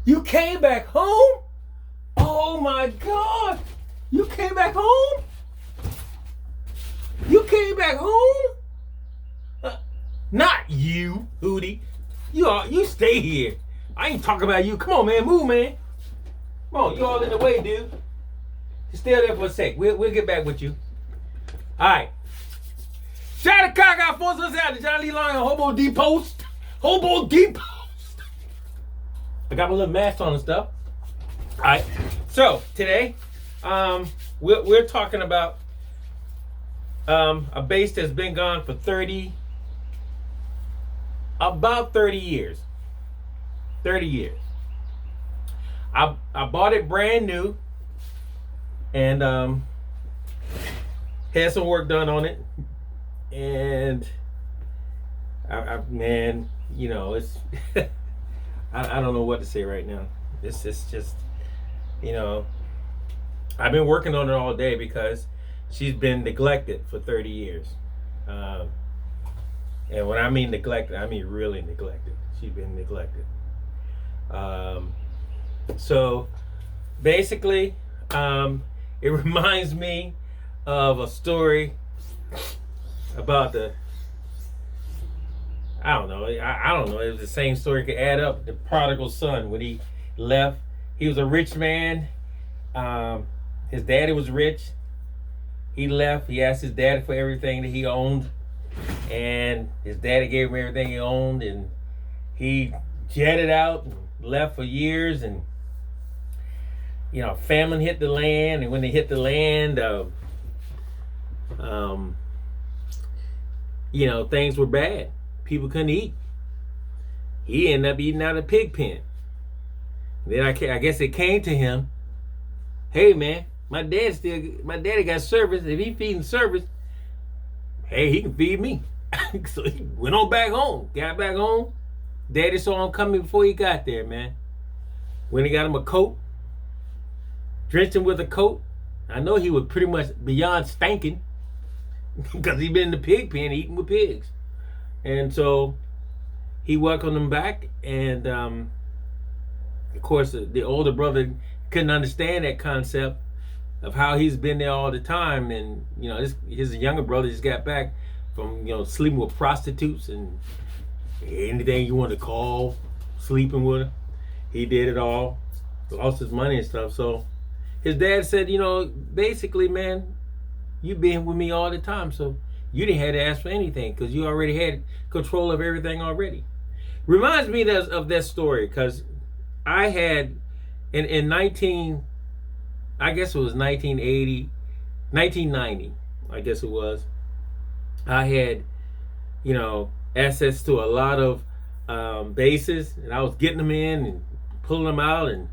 You came back home? Oh my God. You came back home? You came back home? Not you, Hootie. You stay here. I ain't talking about you. Come on, man. Move, man. Come on. You all in the way, dude. Just stay there for a sec. We'll get back with you. All right. Shout out to Cock Force. Let's out to John Lee Long on Hobo Depot. Hobo Depot. I got my little mask on and stuff. All right. So today, we're talking about a bass that's been gone for about 30 years. 30 years. I bought it brand new and had some work done on it. And man, you know, it's I don't know what to say right now. It's just, you know, I've been working on it all day because she's been neglected for 30 years. And when I mean neglected, I mean really neglected. She's been neglected. So basically, it reminds me of a story about I don't know. It was the same story could add up. The prodigal son, when he left, he was a rich man. His daddy was rich. He left. He asked his daddy for everything that he owned. And his daddy gave him everything he owned. And he jetted out and left for years. And, you know, famine hit the land. And when they hit the land, you know, things were bad. People couldn't eat. He ended up eating out of a pig pen. Then I guess it came to him, hey man, my daddy got service. If he feeding service, hey, he can feed me. So he went on back home. Got back home. Daddy saw him coming before he got there, man. When he got him a coat, drenched him with a coat. I know he was pretty much beyond stinking because he been in the pig pen eating with pigs. And so he welcomed him back, and of course the older brother couldn't understand that concept of how he's been there all the time. And you know, his younger brother just got back from, you know, sleeping with prostitutes and anything you want to call sleeping with her. He did it all, lost his money and stuff. So his dad said, you know, basically, man, you been with me all the time, so you didn't have to ask for anything because you already had control of everything already. Reminds me of that story because I had in 1990, I guess it was, I had, you know, access to a lot of basses, and I was getting them in and pulling them out and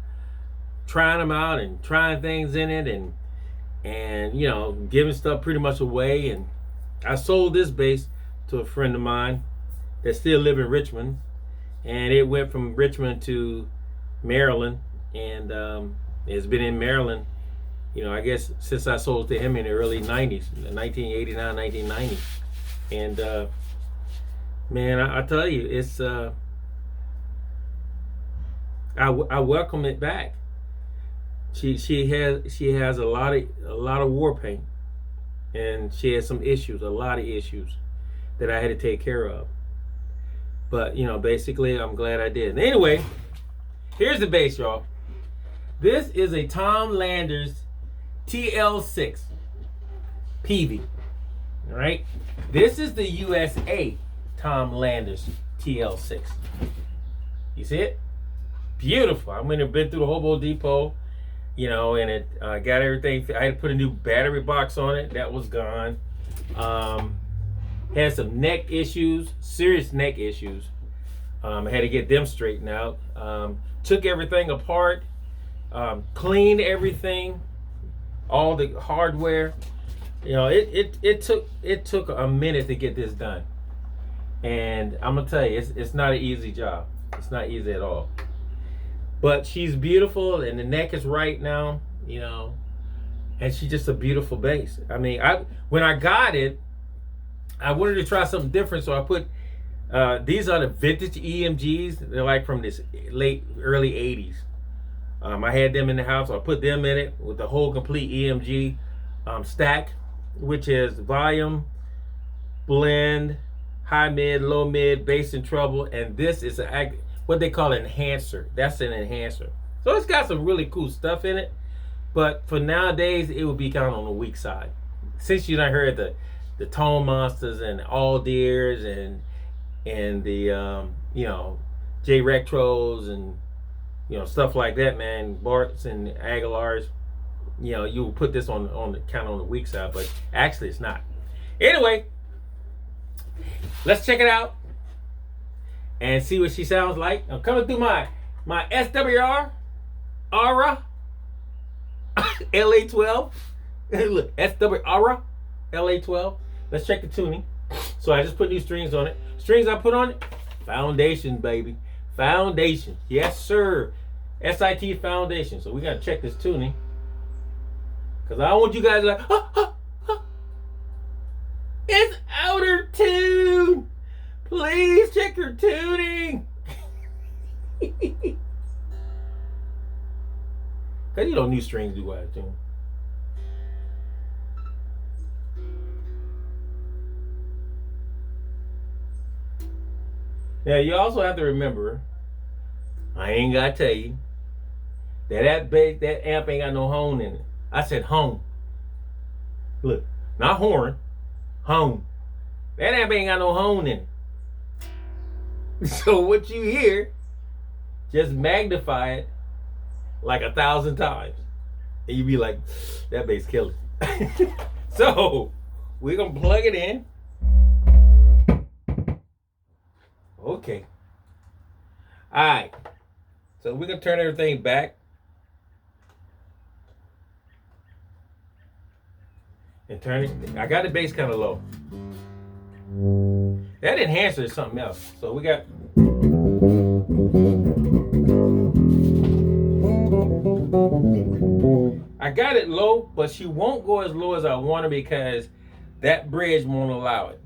trying them out and trying things in it and you know, giving stuff pretty much away. And I sold this bass to a friend of mine that still live in Richmond, and it went from Richmond to Maryland, and it's been in Maryland, you know, I guess since I sold it to him in the early 90s, 1989, 1990. And man, I tell you, it's I welcome it back. She has a lot of war paint. And she had some issues, a lot of issues that I had to take care of. But, you know, basically, I'm glad I did. Anyway, here's the bass, y'all. This is a Tom Landers TL6 PEAV. All right? This is the USA Tom Landers TL6. You see it? Beautiful. I'm going to been through the Hobo Depot. You know, and it got everything. I had to put a new battery box on it. That was gone. Had some neck issues, serious neck issues. I had to get them straightened out. Took everything apart, cleaned everything, all the hardware. You know, it took a minute to get this done. And I'm gonna tell you, it's not an easy job. It's not easy at all. But she's beautiful, and the neck is right now, you know, and she's just a beautiful bass. I mean, when I got it, I wanted to try something different, so I put These are the vintage EMGs. They're like from this early 80s. I had them in the house. I put them in it with the whole complete EMG stack, which is volume, blend, high mid, low mid, bass and treble, and this is what they call an enhancer. That's an enhancer. So it's got some really cool stuff in it, but for nowadays it would be kind of on the weak side. Since you done heard the Tone Monsters and All Deers and the J Retros and stuff like that, man, Barts and Aguilars, you would put this on the kind of on the weak side, but actually it's not. Anyway, let's check it out and see what she sounds like. I'm coming through my SWR Aura LA12. Look, SWR Aura LA12. Let's check the tuning. So I just put new strings on it. Strings I put on it, foundation, baby. Foundation. Yes, sir. SIT foundation. So we got to check this tuning. Because I don't want you guys to like, it's outer tune. Please check your tuning. Because new strings do out of tune. Now you also have to remember, I ain't gotta tell you that that amp ain't got no horn in it. I said hone. Look, not horn, hone. That amp ain't got no horn in it. So what you hear, just magnify it like 1,000 times, and you be like, that bass killer. So we're gonna plug it in. Okay. All right. So we're gonna turn everything back and turn it. I got the bass kind of low. That enhancer is something else. So we got. I got it low, but she won't go as low as I want her because that bridge won't allow it.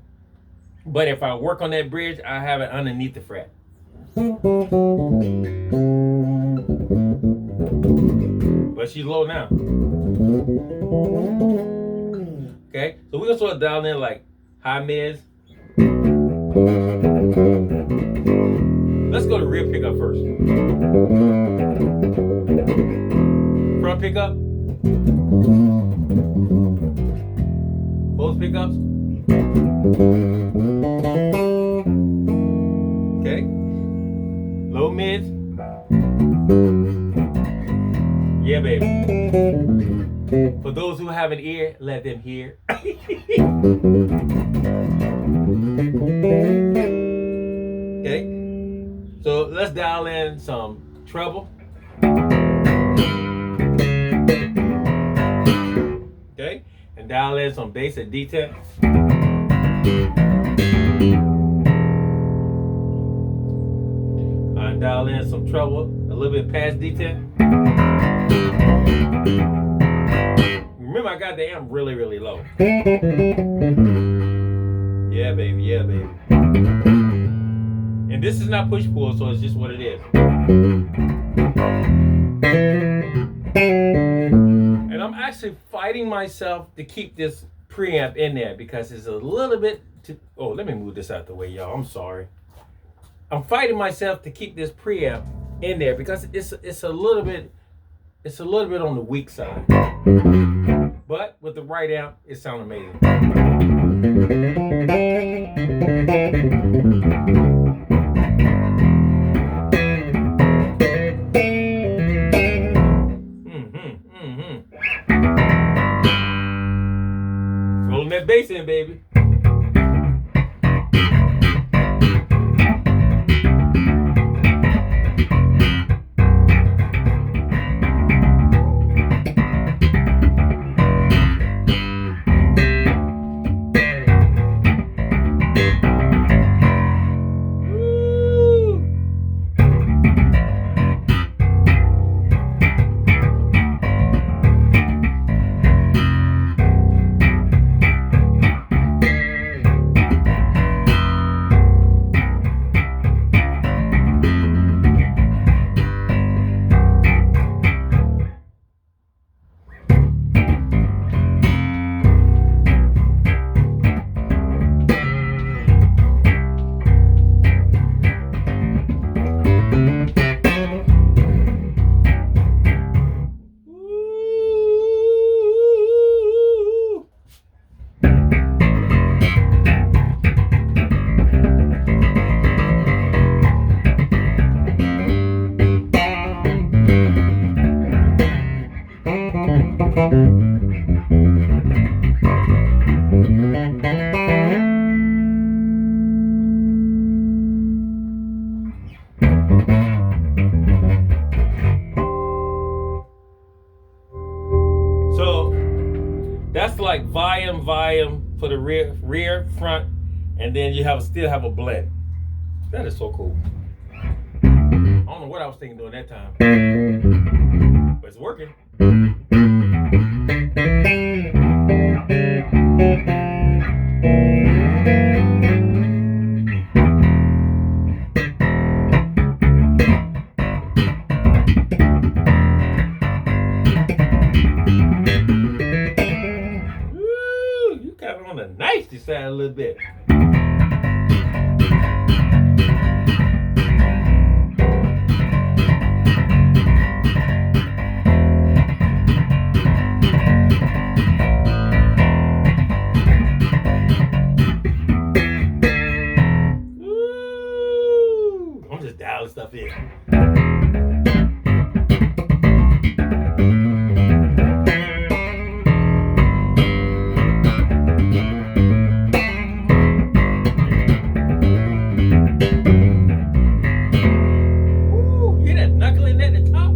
But if I work on that bridge, I have it underneath the fret. But she's low now. Okay, so we're gonna sort of dial in like high mids. Let's go to rear pickup first. Front pickup. Both pickups. Okay. Low mids. Yeah, baby. For those who have an ear, let them hear. Okay. So let's dial in some treble. Okay. And dial in some bass and D10. Dial in some treble, a little bit past D10. Remember, I got the amp really, really low. Yeah, baby, yeah, baby. And this is not push-pull, so it's just what it is. And I'm actually fighting myself to keep this preamp in there because it's a little bit too... Oh, let me move this out the way, y'all. I'm sorry. I'm fighting myself to keep this preamp in there because it's a little bit on the weak side. But with the right amp, it sounds amazing. Rolling that bass in, baby. volume for the rear, front, and then you still have a blend. That is so cool. I don't know what I was thinking during that time, but it's working. Ooh, you got it on the nasty side a little bit. I'm just dialing stuff in. Ooh, you hear that knuckling at the top?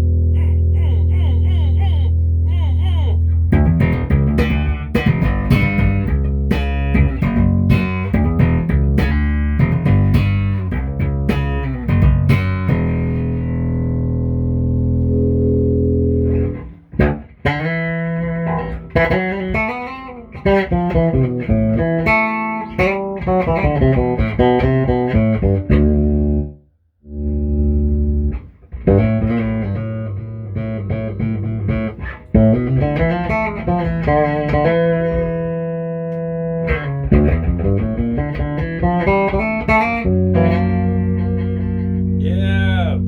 Yeah.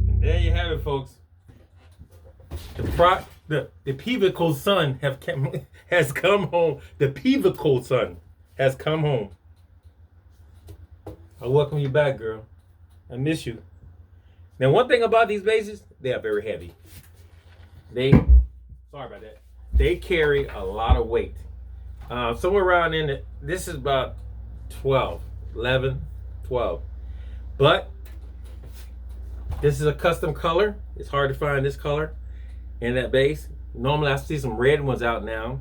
And there you have it, folks. The PEAV-DIGAL Son has come home. The PEAV-DIGAL Son has come home. I welcome you back, girl. I miss you. Now, one thing about these bases, they are very heavy. Sorry about that. They carry a lot of weight. Somewhere around this is about 11, 12. But this is a custom color. It's hard to find this color in that base. Normally I see some red ones out now,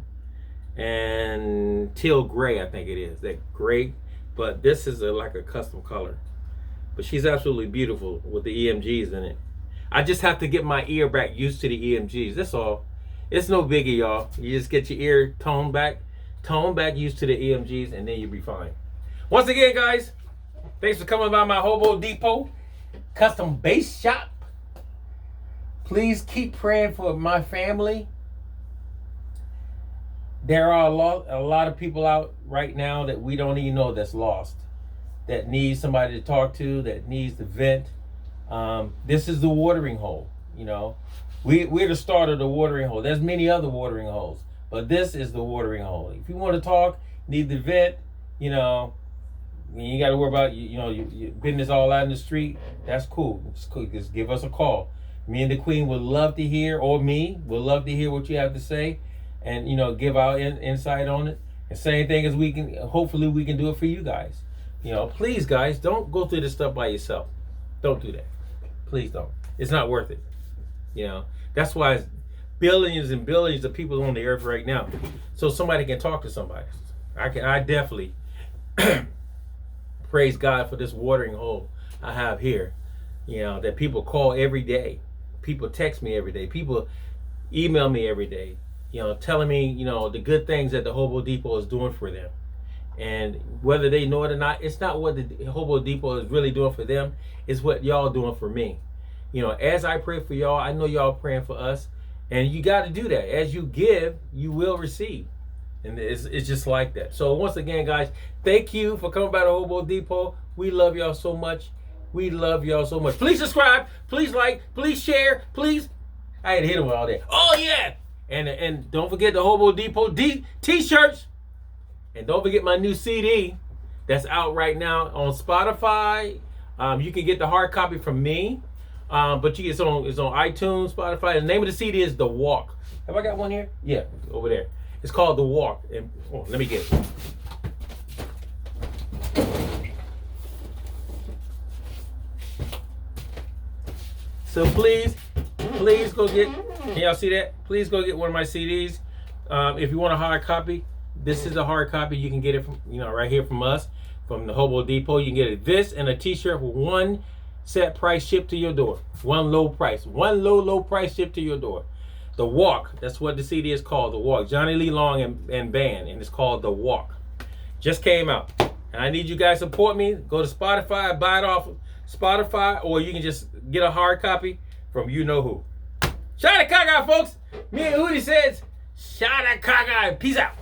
and teal gray, I think it is. That gray, but this is like a custom color. But she's absolutely beautiful with the EMGs in it. I just have to get my ear back used to the EMGs. That's all. It's no biggie, y'all. You just get your ear toned back used to the EMGs, and then you'll be fine. Once again, guys, thanks for coming by my Hobo Depot custom bass shop. Please keep praying for my family. There are a lot of people out right now that we don't even know that's lost, that needs somebody to talk to, that needs to vent. This is the watering hole. You know, we're the start of the watering hole. There's many other watering holes, but this is the watering hole. If you want to talk, need to vent, you know, you ain't got to worry about your business all out in the street. That's cool. It's cool. Just give us a call. Me and the Queen would love to hear, or me would love to hear what you have to say, and give our insight on it. And same thing as hopefully we can do it for you guys. Please, guys, don't go through this stuff by yourself. Don't do that. Please don't. It's not worth it. That's why it's billions and billions of people on the earth right now, so somebody can talk to somebody. I definitely praise God for this watering hole I have here. That people call every day. People text me every day. People email me every day, telling me, the good things that the Hobo Depot is doing for them. And whether they know it or not, it's not what the Hobo Depot is really doing for them. It's what y'all doing for me. As I pray for y'all, I know y'all praying for us. And you got to do that. As you give, you will receive. And it's just like that. So once again, guys, thank you for coming by the Hobo Depot. We love y'all so much. We love y'all so much. Please subscribe. Please like. Please share. Please. I had to hit them with all that. Oh, yeah. And don't forget the Hobo Depot t-shirts. And don't forget my new CD. that's out right now on Spotify. You can get the hard copy from me, but it's on iTunes, Spotify. The name of the CD is The Walk. Have I got one here? Yeah, over there. It's called The Walk. And let me get it. So please go get. Can y'all see that? Please go get one of my CDs. If you want a hard copy, this is a hard copy. You can get it from right here from us, from the Hobo Depot. You can get it this and a T-shirt for one set price shipped to your door. One low price shipped to your door. The Walk. That's what the CD is called. The Walk. Johnny Lee Long and band, and it's called The Walk. Just came out, and I need you guys to support me. Go to Spotify, buy it off Spotify, or you can just get a hard copy from you know who. Shout out to Cockeye, folks. Me and Hootie says, shout out to Cockeye. Peace out.